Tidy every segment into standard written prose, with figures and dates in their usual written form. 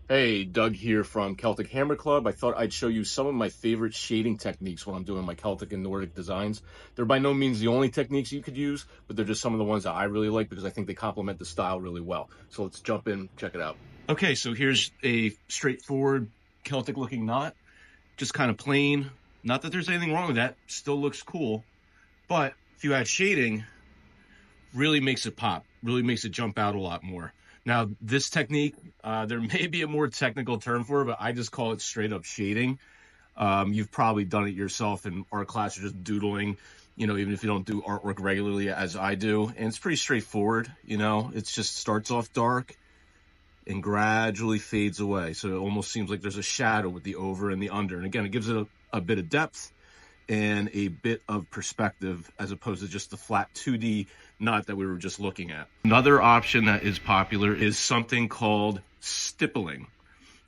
Hey, Doug here from Celtic Hammer Club. I thought I'd show you some of my favorite shading techniques when I'm doing my Celtic and Nordic designs. They're by no means the only techniques you could use, but they're just some of the ones that I really like because I think they complement the style really well. So let's jump in, check it out. Okay, so here's a straightforward Celtic looking knot, just kind of plain. Not that there's anything wrong with that, still looks cool, but if you add shading, really makes it pop, really makes it jump out a lot more. Now, this technique, there may be a more technical term for it, but I just call it straight up shading. You've probably done it yourself in art class or just doodling, even if you don't do artwork regularly as I do. And it's pretty straightforward, it just starts off dark and gradually fades away. So it almost seems like there's a shadow with the over and the under. And again, it gives it a bit of depth and a bit of perspective as opposed to just the flat 2D knot that we were just looking at. Another option that is popular is something called stippling.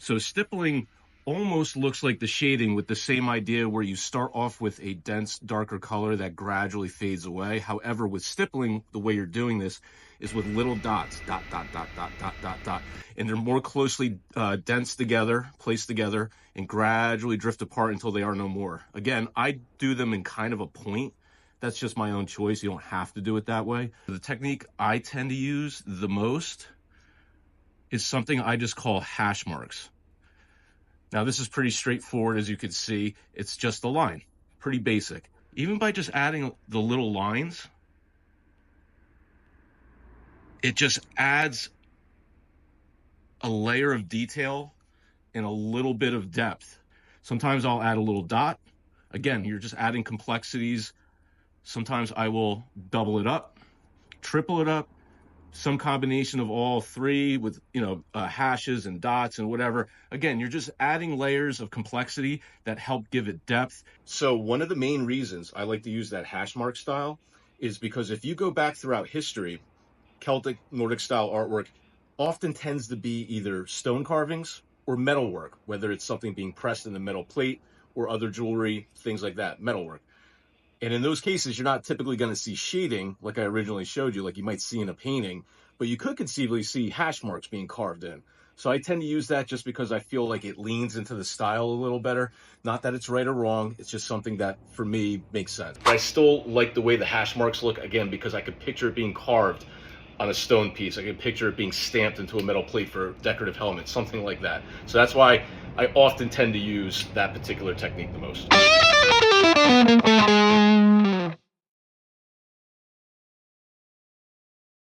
So stippling almost looks like the shading with the same idea where you start off with a dense, darker color that gradually fades away. However, with stippling, the way you're doing this is with little dots, dot, dot, dot, dot, dot, dot, dot. And they're more closely dense together, placed together, and gradually drift apart until they are no more. Again, I do them in kind of a point. That's just my own choice. You don't have to do it that way. The technique I tend to use the most is something I just call hash marks. Now, this is pretty straightforward, as you can see. It's just a line, pretty basic. Even by just adding the little lines, it just adds a layer of detail and a little bit of depth. Sometimes I'll add a little dot. Again, you're just adding complexities. Sometimes I will double it up, triple it up, some combination of all three with, hashes and dots and whatever. Again, you're just adding layers of complexity that help give it depth. So one of the main reasons I like to use that hash mark style is because if you go back throughout history, Celtic Nordic style artwork often tends to be either stone carvings or metalwork, whether it's something being pressed in the metal plate or other jewelry, things like that, metalwork. And in those cases, you're not typically going to see shading like I originally showed you, like you might see in a painting, but you could conceivably see hash marks being carved in. So I tend to use that just because I feel like it leans into the style a little better. Not that it's right or wrong, it's just something that for me makes sense. But I still like the way the hash marks look, again, because I could picture it being carved on a stone piece. I could picture it being stamped into a metal plate for decorative helmet, something like that. So that's why I often tend to use that particular technique the most.